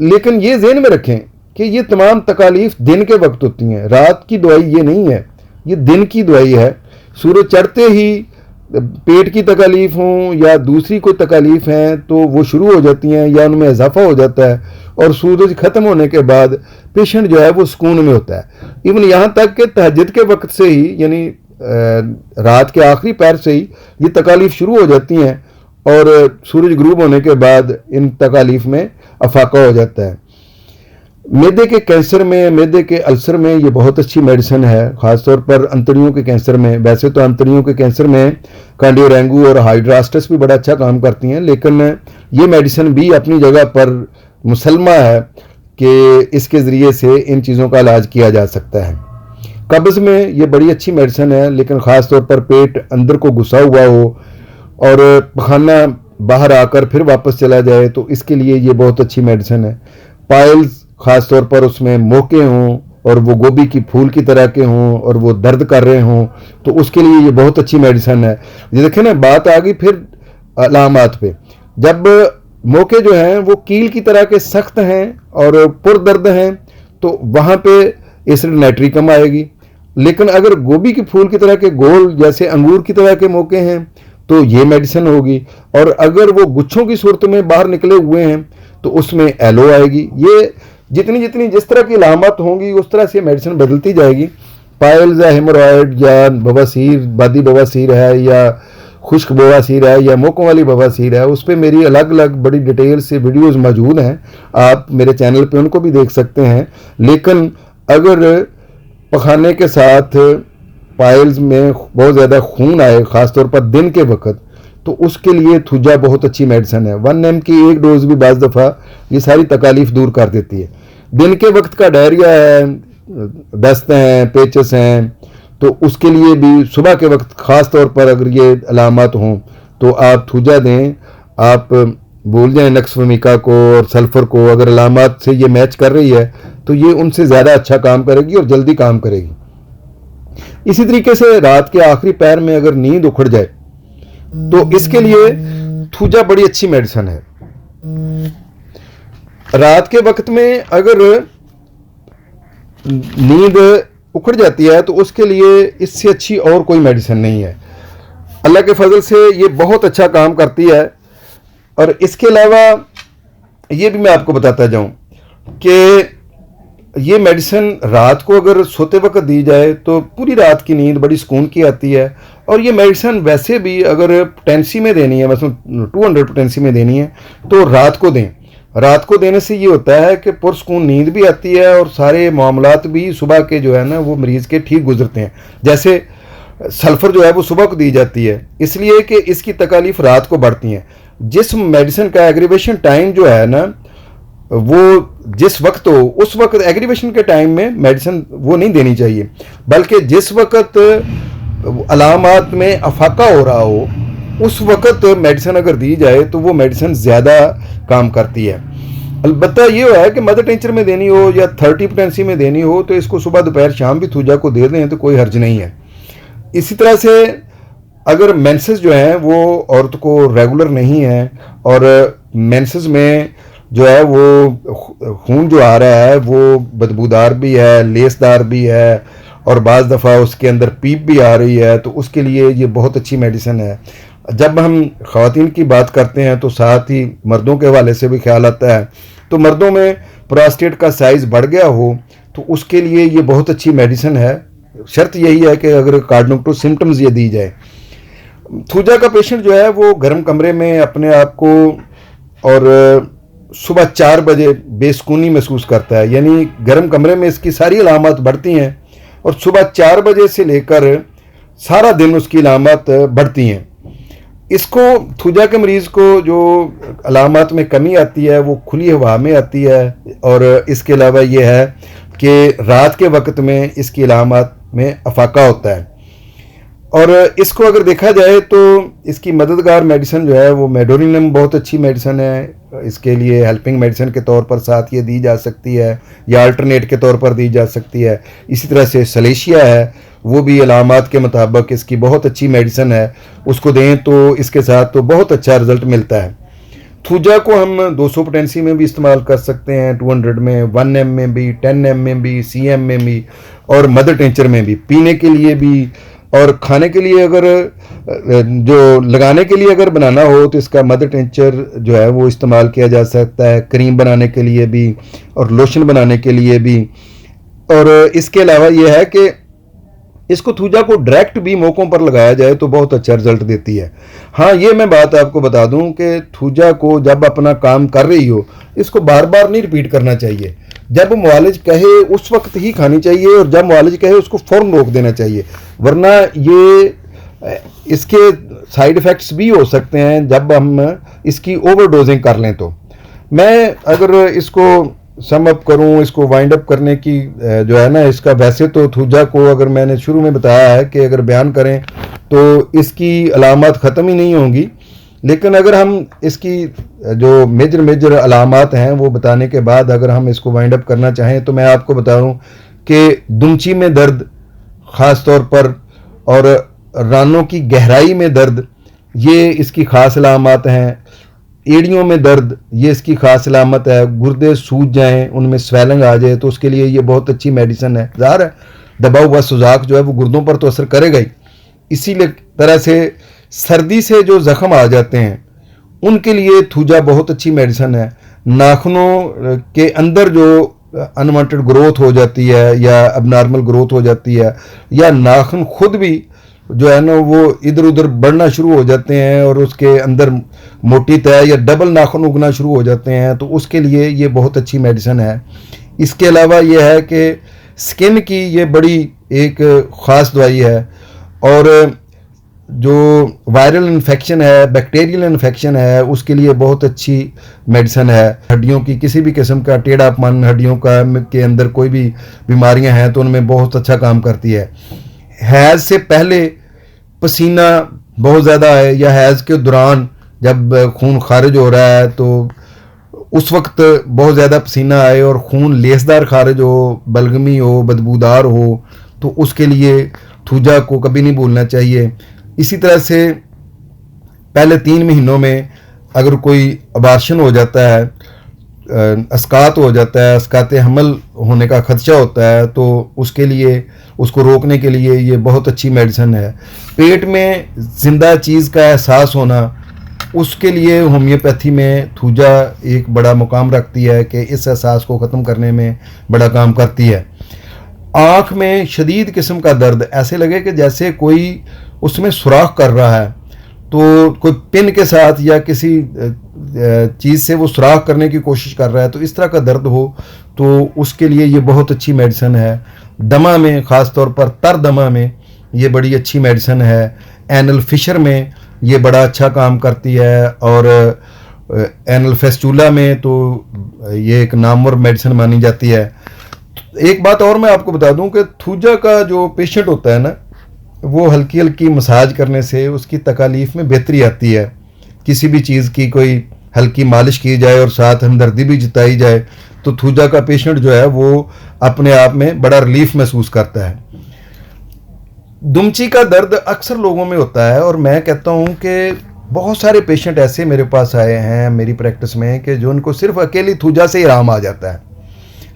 S1: लेकिन ये ज़हन में रखें कि ये तमाम तकालीफ दिन के वक्त होती हैं, रात की दवाई ये नहीं है, ये दिन की दवाई है। सूरज चढ़ते ही पेट की तकालीफ हों या दूसरी कोई तकालीफ हैं तो वो शुरू हो जाती हैं या उनमें इजाफा हो जाता है, और सूरज ख़त्म होने के बाद पेशेंट जो है वो सुकून में होता है। इवन यहाँ तक कि तहज्जुद के वक्त से ही, यानी रात के आखिरी पैर से ही ये तकालीफ शुरू हो जाती हैं, और सूरज गुरूब होने के बाद इन तकालीफ में अफाका हो जाता है। मैदे के कैंसर में, मैदे के अल्सर में ये बहुत अच्छी मेडिसिन है, ख़ासतौर पर अंतड़ियों के कैंसर में। वैसे तो अंतड़ियों के कैंसर में कार्डियोरेंगू और हाइड्रास्टस भी बड़ा अच्छा काम करती हैं, लेकिन ये मेडिसिन भी अपनी जगह पर मुसलमा है कि इसके ज़रिए से इन चीज़ों का इलाज किया जा सकता है। कब्ज़ में ये बड़ी अच्छी मेडिसिन है, लेकिन ख़ास तौर पर पेट अंदर को घुसा हुआ हो और पखाना बाहर आकर फिर वापस चला जाए तो इसके लिए ये बहुत अच्छी मेडिसिन है। पाइल्स ख़ास तौर पर उसमें मोके हों और वो गोभी की फूल की तरह के हों और वो दर्द कर रहे हों तो उसके लिए ये बहुत अच्छी मेडिसिन है। ये देखें ना, बात आ गई फिर अलामात पे। जब मोके जो हैं वो कील की तरह के सख्त हैं और पुरदर्द हैं तो वहाँ पे एसिड नाइट्रिकम आएगी, लेकिन अगर गोभी के फूल की तरह के गोल जैसे अंगूर की तरह के मोके हैं तो ये मेडिसिन होगी, और अगर वो गुच्छों की सूरत में बाहर निकले हुए हैं तो उसमें एलो आएगी। ये जितनी जितनी जिस तरह की अलामत होंगी उस तरह से मेडिसिन बदलती जाएगी। पाइल्स या हेमोरॉयड या बवासीर, बादी बवासीर है या खुश्क बवासीर है या मोकों वाली बवासीर है, उस पर मेरी अलग अलग बड़ी डिटेल से वीडियोस मौजूद हैं, आप मेरे चैनल पे उनको भी देख सकते हैं। लेकिन अगर पखाने के साथ पाइल्स में बहुत ज़्यादा खून आए ख़ासतौर पर दिन के वक्त, तो उसके लिए थुजा बहुत अच्छी मेडिसिन है। 1 mg की एक डोज भी बाज़ दफ़ा ये सारी तकालीफ दूर कर देती है। दिन के वक्त का डायरिया है, दस्त हैं, पेचस हैं, तो उसके लिए भी सुबह के वक्त ख़ास तौर पर अगर ये अलामत हों तो आप थुजा दें। आप भूल जाएं नक्सफमिका को और सल्फ़र को, अगर अलामत से ये मैच कर रही है तो ये उनसे ज़्यादा अच्छा काम करेगी और जल्दी काम करेगी। इसी तरीके से रात के आखिरी पैर में अगर नींद उखड़ जाए तो इसके लिए थुजा बड़ी अच्छी मेडिसिन है। रात के वक्त में अगर नींद उखड़ जाती है तो उसके लिए इससे अच्छी और कोई मेडिसिन नहीं है। अल्लाह के फजल से ये बहुत अच्छा काम करती है। और इसके अलावा ये भी मैं आपको बताता जाऊं कि ये मेडिसिन रात को अगर सोते वक्त दी जाए तो पूरी रात की नींद बड़ी सुकून की आती है। और ये मेडिसिन वैसे भी अगर पोटेंसी में देनी है, मतलब 200 पोटेंसी में देनी है तो रात को दें। रात को देने से ये होता है कि पुरसकून नींद भी आती है और सारे मामलात भी सुबह के जो है ना वो मरीज़ के ठीक गुजरते हैं। जैसे सल्फ़र जो है वो सुबह को दी जाती है इसलिए कि इसकी तकालीफ रात को बढ़ती हैं। जिस मेडिसिन का एग्रीवेशन टाइम जो है ना वो जिस वक्त हो उस वक्त एग्रीवेशन के टाइम में मेडिसिन वो नहीं देनी चाहिए, बल्कि जिस वक्त अलामात में अफाका हो रहा हो उस वक्त मेडिसिन अगर दी जाए तो वो मेडिसिन ज़्यादा काम करती है। अलबत्ता ये है कि मदर टिंचर में देनी हो या 30 पोटेंसी में देनी हो तो इसको सुबह दोपहर शाम भी थूजा को दे दें तो कोई हर्ज नहीं है। इसी तरह से अगर मेंसेस जो हैं वो औरत को रेगुलर नहीं है और मेंसेस में जो है वो खून जो आ रहा है वो बदबूदार भी है, लेसदार भी है और बाज़ दफ़ा उसके अंदर पीप भी आ रही है, तो उसके लिए ये बहुत अच्छी मेडिसिन है। जब हम ख़वातीन की बात करते हैं तो साथ ही मर्दों के हवाले से भी ख्याल आता है। तो मर्दों में प्रोस्टेट का साइज़ बढ़ गया हो तो उसके लिए ये बहुत अच्छी मेडिसिन है। शर्त यही है कि अगर कार्डिनोक्टो सिम्टम्स ये दी जाए। थूजा का पेशेंट जो है वो गर्म कमरे में अपने आप को और सुबह 4 बजे बेसुकूनी महसूस करता है, यानी गर्म कमरे में इसकी सारी अलामत बढ़ती हैं और सुबह 4 बजे से लेकर सारा दिन उसकी अलामत बढ़ती हैं। इसको थूजा के मरीज़ को जो अलामत में कमी आती है वो खुली हवा में आती है और इसके अलावा ये है कि रात के वक्त में इसकी अलामत में अफाका होता है। और इसको अगर देखा जाए तो इसकी मददगार मेडिसिन जो है वो मेडोनिलम बहुत अच्छी मेडिसिन है। इसके लिए हेल्पिंग मेडिसिन के तौर पर साथ ये दी जा सकती है या अल्टरनेट के तौर पर दी जा सकती है। इसी तरह से सलेशिया है, वो भी अलामात के मुताबिक इसकी बहुत अच्छी मेडिसिन है, उसको दें तो इसके साथ तो बहुत अच्छा रिज़ल्ट मिलता है। थूजा को हम 200 पोटेंसी में भी इस्तेमाल कर सकते हैं, 200 में, 1 m में भी, 10 m में भी, CM में भी और मदर टिंचर में भी। पीने के लिए भी और खाने के लिए अगर जो लगाने के लिए अगर बनाना हो तो इसका मदर टिंचर जो है वो इस्तेमाल किया जा सकता है, क्रीम बनाने के लिए भी और लोशन बनाने के लिए भी। और इसके अलावा ये है कि इसको थूजा को डायरेक्ट भी मौकों पर लगाया जाए तो बहुत अच्छा रिजल्ट देती है। हाँ, ये मैं बात आपको बता दूं कि थूजा को जब अपना काम कर रही हो इसको बार बार नहीं रिपीट करना चाहिए। जब मुआलिज कहे उस वक्त ही खानी चाहिए और जब मुआलिज कहे उसको फ़ौरन रोक देना चाहिए, वरना ये इसके साइड इफ़ेक्ट्स भी हो सकते हैं जब हम इसकी ओवरडोजिंग कर लें। तो मैं अगर इसको सम अप करूं, इसको वाइंड अप करने की जो है ना, इसका वैसे तो थूजा को अगर मैंने शुरू में बताया है कि अगर बयान करें तो इसकी अलामत ख़त्म ही नहीं होंगी, लेकिन अगर हम इसकी जो मेजर अलामत हैं वो बताने के बाद अगर हम इसको वाइंड अप करना चाहें तो मैं आपको बता दूं कि दुमची में दर्द ख़ास तौर पर और रानों की गहराई में दर्द, ये इसकी ख़ास अलामत हैं। एड़ियों में दर्द, ये इसकी ख़ास अलामत है। गुर्दे सूज जाएं, उनमें स्वेलिंग आ जाए तो उसके लिए ये बहुत अच्छी मेडिसिन है। ज़ाहिर है दबा हुआ सुजाक जो है वो गुर्दों पर तो असर करेगा ही। इसीलिए तरह से सर्दी से जो ज़ख्म आ जाते हैं उनके लिए थूजा बहुत अच्छी मेडिसिन है। नाखूनों के अंदर जो अनवांटेड ग्रोथ हो जाती है या अबनॉर्मल ग्रोथ हो जाती है, या नाखून खुद भी जो है ना वो इधर उधर बढ़ना शुरू हो जाते हैं और उसके अंदर मोटी तय या डबल नाखून उगना शुरू हो जाते हैं, तो उसके लिए ये बहुत अच्छी मेडिसिन है। इसके अलावा ये है कि स्किन की ये बड़ी एक ख़ास दवाई है। और जो वायरल इन्फेक्शन है, बैक्टीरियल इन्फेक्शन है, उसके लिए बहुत अच्छी मेडिसिन है। हड्डियों की किसी भी किस्म का टेढ़ापन, हड्डियों का के अंदर कोई भी बीमारियां हैं तो उनमें बहुत अच्छा काम करती है। हैज़ से पहले पसीना बहुत ज़्यादा है या हैज़ के दौरान जब खून खारिज हो रहा है तो उस वक्त बहुत ज़्यादा पसीना आए और खून लेसदार खारिज हो, बलगमी हो, बदबूदार हो, तो उसके लिए थूजा को कभी नहीं भूलना चाहिए। इसी तरह से पहले 3 महीनों में अगर कोई अबार्शन हो जाता है, अस्कात हो जाता है, अस्कात हमल होने का खदशा होता है, तो उसके लिए उसको रोकने के लिए ये बहुत अच्छी मेडिसिन है। पेट में ज़िंदा चीज़ का एहसास होना, उसके लिए होम्योपैथी में थूजा एक बड़ा मुकाम रखती है कि इस एहसास को ख़त्म करने में बड़ा काम करती है। आँख में शदीद किस्म का दर्द, ऐसे लगे कि जैसे कोई उसमें सुराख कर रहा है, तो कोई पिन के साथ या किसी चीज़ से वो सुराख करने की कोशिश कर रहा है, तो इस तरह का दर्द हो तो उसके लिए ये बहुत अच्छी मेडिसिन है। दमा में, ख़ास तौर पर तर दमा में ये बड़ी अच्छी मेडिसिन है। एनल फिशर में ये बड़ा अच्छा काम करती है। और एनल फेस्टूला में तो ये एक नामवर मेडिसिन मानी जाती है। एक बात और मैं आपको बता दूं कि थूजा का जो पेशेंट होता है ना, वो हल्की हल्की मसाज करने से उसकी तकालीफ में बेहतरी आती है। किसी भी चीज़ की कोई हल्की मालिश की जाए और साथ हमदर्दी भी जताई जाए तो थूजा का पेशेंट जो है वो अपने आप में बड़ा रिलीफ महसूस करता है। दुमची का दर्द अक्सर लोगों में होता है और मैं कहता हूँ कि बहुत सारे पेशेंट ऐसे मेरे पास आए हैं मेरी प्रैक्टिस में कि जो उनको सिर्फ अकेली थूजा से ही आराम आ जाता है।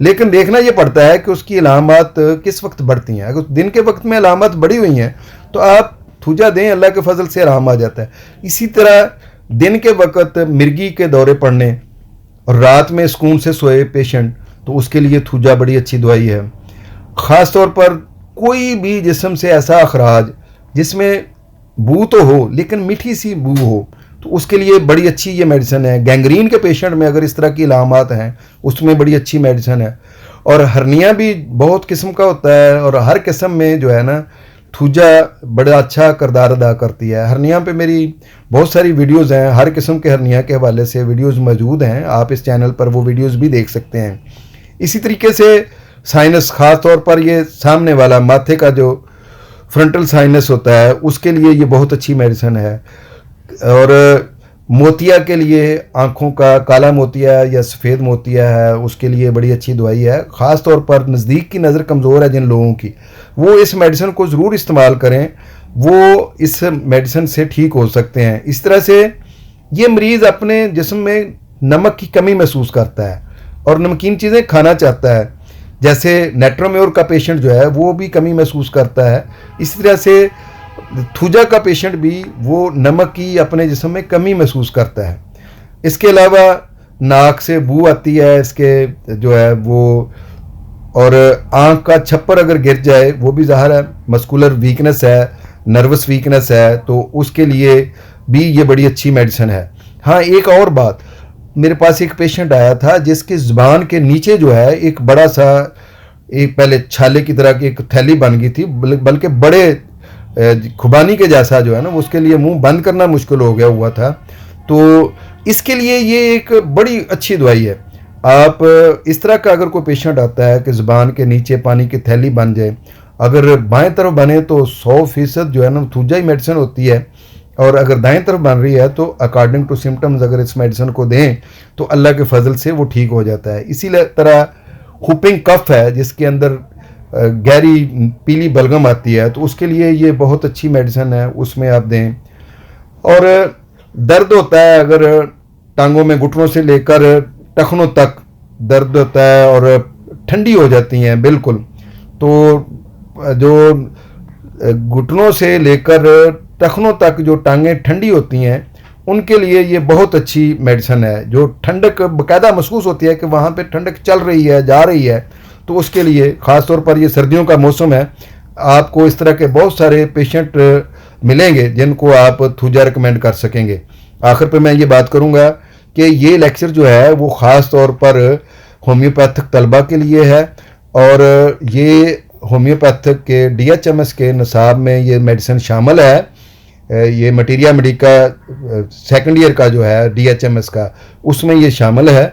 S1: लेकिन देखना ये पड़ता है कि उसकी अलामत किस वक्त बढ़ती हैं। अगर दिन के वक्त में अलामत बढ़ी हुई हैं तो आप थूजा दें, अल्लाह के फजल से आराम आ जाता है। इसी तरह दिन के वक्त मिर्गी के दौरे पड़ने और रात में सुकून से सोए पेशेंट, तो उसके लिए थूजा बड़ी अच्छी दवाई है। ख़ास तौर पर कोई भी जिस्म से ऐसा अखराज जिसमें बू तो हो लेकिन मीठी सी बू हो, तो उसके लिए बड़ी अच्छी ये मेडिसिन है। गैंग्रीन के पेशेंट में अगर इस तरह की अलामत हैं उसमें बड़ी अच्छी मेडिसिन है। और हर्निया भी बहुत किस्म का होता है और हर किस्म में जो है ना थूजा बड़ा अच्छा किरदार अदा करती है। हर्निया पे मेरी बहुत सारी वीडियोज़ हैं, हर किस्म के हर्निया के हवाले से वीडियोज़ मौजूद हैं, आप इस चैनल पर वो वीडियोज़ भी देख सकते हैं। इसी तरीके से साइनस, ख़ास तौर पर ये सामने वाला माथे का जो फ्रंटल साइनस होता है उसके लिए ये बहुत अच्छी मेडिसिन है। और मोतिया के लिए, आँखों का काला मोतिया या सफ़ेद मोतिया है, उसके लिए बड़ी अच्छी दवाई है। ख़ास तौर पर नज़दीक की नज़र कमज़ोर है जिन लोगों की, वो इस मेडिसिन को ज़रूर इस्तेमाल करें, वो इस मेडिसिन से ठीक हो सकते हैं। इस तरह से ये मरीज़ अपने जिस्म में नमक की कमी महसूस करता है और नमकीन चीज़ें खाना चाहता है, जैसे नेट्रोम्योर का पेशेंट जो है वो भी कमी महसूस करता है, इसी तरह से थूजा का पेशेंट भी वो नमक की अपने जिस्म में कमी महसूस करता है। इसके अलावा नाक से बू आती है इसके जो है वो, और आँख का छप्पर अगर गिर जाए वो भी ज़ाहिर है मस्कुलर वीकनेस है, नर्वस वीकनेस है, तो उसके लिए भी ये बड़ी अच्छी मेडिसिन है। हाँ, एक और बात, मेरे पास एक पेशेंट आया था जिसकी ज़ुबान के नीचे जो है एक बड़ा सा, एक पहले छाले की तरह की एक थैली बन गई थी, बल्कि बड़े खुबानी के जैसा जो है ना, उसके लिए मुंह बंद करना मुश्किल हो गया हुआ था। तो इसके लिए ये एक बड़ी अच्छी दवाई है। आप इस तरह का अगर कोई पेशेंट आता है कि ज़ुबान के नीचे पानी की थैली बन जाए, अगर बाएं तरफ बने तो 100% जो है ना थूजा ही मेडिसिन होती है, और अगर दाएं तरफ बन रही है तो अकॉर्डिंग टू सिम्टम्स अगर इस मेडिसिन को दें तो अल्लाह के फजल से वो ठीक हो जाता है। इसी तरह हुपिंग कफ है जिसके अंदर गहरी पीली बलगम आती है, तो उसके लिए ये बहुत अच्छी मेडिसिन है, उसमें आप दें। और दर्द होता है अगर टांगों में, घुटनों से लेकर टखनों तक दर्द होता है और ठंडी हो जाती हैं बिल्कुल, तो जो घुटनों से लेकर टखनों तक जो टांगें ठंडी होती हैं उनके लिए ये बहुत अच्छी मेडिसिन है। जो ठंडक बाकायदा महसूस होती है कि वहाँ पे ठंडक चल रही है, जा रही है, तो उसके लिए ख़ास तौर पर ये सर्दियों का मौसम है, आपको इस तरह के बहुत सारे पेशेंट मिलेंगे जिनको आप थूजा रिकमेंड कर सकेंगे। आखिर पे मैं ये बात करूँगा कि ये लेक्चर जो है वो ख़ास तौर पर होम्योपैथिक तलबा के लिए है, और ये होम्योपैथिक के DHMS के निसाब में ये मेडिसिन शामिल है। ये मटीरिया मेडिका सेकंड ईयर का जो है DHMS का, उसमें ये शामिल है।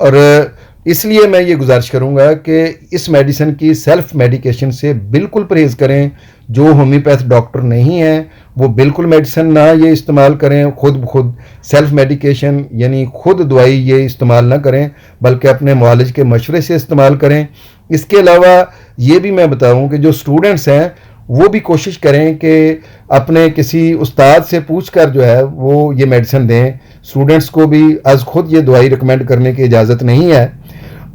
S1: और इसलिए मैं ये गुजारिश करूँगा कि इस मेडिसिन की सेल्फ मेडिकेशन से बिल्कुल परहेज़ करें। जो होम्योपैथ डॉक्टर नहीं हैं वो बिल्कुल मेडिसिन ना ये इस्तेमाल करें, खुद ब खुद सेल्फ मेडिकेशन यानी खुद दवाई ये इस्तेमाल ना करें, बल्कि अपने मुआलिज के मशवरे से इस्तेमाल करें। इसके अलावा ये भी मैं बताऊँ कि जो स्टूडेंट्स हैं वो भी कोशिश करें कि अपने किसी उस्ताद से पूछकर जो है वो ये मेडिसिन दें। स्टूडेंट्स को भी आज खुद ये दवाई रिकमेंड करने की इजाज़त नहीं है।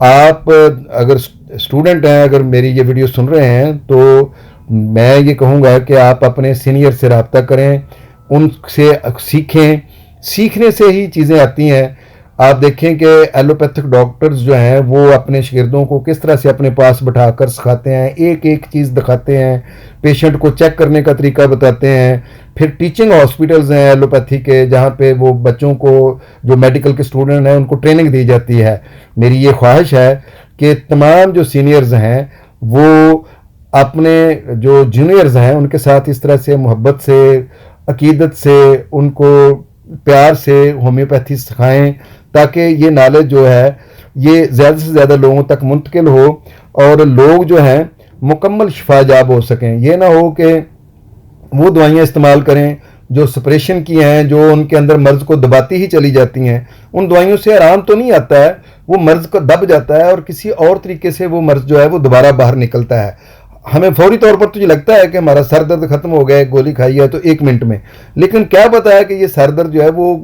S1: आप अगर स्टूडेंट हैं, अगर मेरी ये वीडियो सुन रहे हैं, तो मैं ये कहूँगा कि आप अपने सीनियर से रब्ता करें, उनसे सीखें, सीखने से ही चीज़ें आती हैं। आप देखें कि एलोपैथिक डॉक्टर्स जो हैं वो अपने शागिर्दों को किस तरह से अपने पास बैठाकर सिखाते हैं, एक एक चीज़ दिखाते हैं, पेशेंट को चेक करने का तरीका बताते हैं। फिर टीचिंग हॉस्पिटल्स हैं एलोपैथी के, जहाँ पे वो बच्चों को, जो मेडिकल के स्टूडेंट हैं, उनको ट्रेनिंग दी जाती है। मेरी ये ख्वाहिश है कि तमाम जो सीनियर्स हैं वो अपने जो जूनियर्स हैं उनके साथ इस तरह से मोहब्बत से, अकीदत से, उनको प्यार से होम्योपैथी सिखाएं, ताकि ये नॉलेज जो है ये ज़्यादा से ज़्यादा लोगों तक मुंतकिल हो और लोग जो हैं मुकम्मल शिफायाब हो सकें। ये ना हो कि वो दवाइयाँ इस्तेमाल करें जो सप्रेशन की हैं, जो उनके अंदर मर्ज़ को दबाती ही चली जाती हैं। उन दवाइयों से आराम तो नहीं आता है, वो मर्ज़ को दब जाता है और किसी और तरीके से वो मर्ज़ जो है वो दोबारा बाहर निकलता है। हमें फौरी तौर पर तो ये लगता है कि हमारा सर दर्द खत्म हो गया है, गोली खाई है तो 1 मिनट में, लेकिन क्या पता है कि ये सर दर्द जो है वो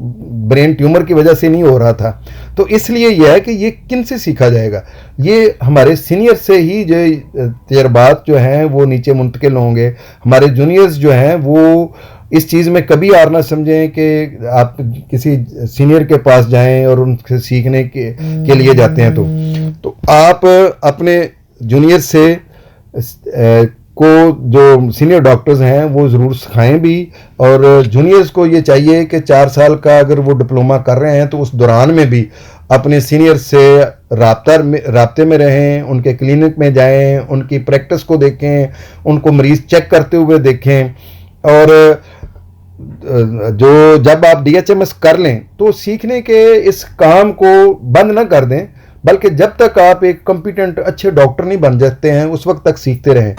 S1: ब्रेन ट्यूमर की वजह से नहीं हो रहा था। तो इसलिए यह है कि ये किन से सीखा जाएगा, ये हमारे सीनियर से ही जो तजर्बात जो हैं वो नीचे मुंतकिल होंगे। हमारे जूनियर्स जो हैं वो इस चीज़ में कभी आर ना समझें कि आप किसी सीनियर के पास जाएं और उनसे सीखने के लिए जाते हैं। तो आप अपने जूनियर से को, जो सीनियर डॉक्टर्स हैं, वो ज़रूर सिखाएं भी। और जूनियर्स को ये चाहिए कि 4 साल का अगर वो डिप्लोमा कर रहे हैं तो उस दौरान में भी अपने सीनियर से राब्ते में रहें, उनके क्लिनिक में जाएं, उनकी प्रैक्टिस को देखें, उनको मरीज़ चेक करते हुए देखें। और जो जब आप DHMS कर लें तो सीखने के इस काम को बंद ना कर दें, बल्कि जब तक आप एक कॉम्पिटेंट अच्छे डॉक्टर नहीं बन जाते हैं उस वक्त तक सीखते रहें।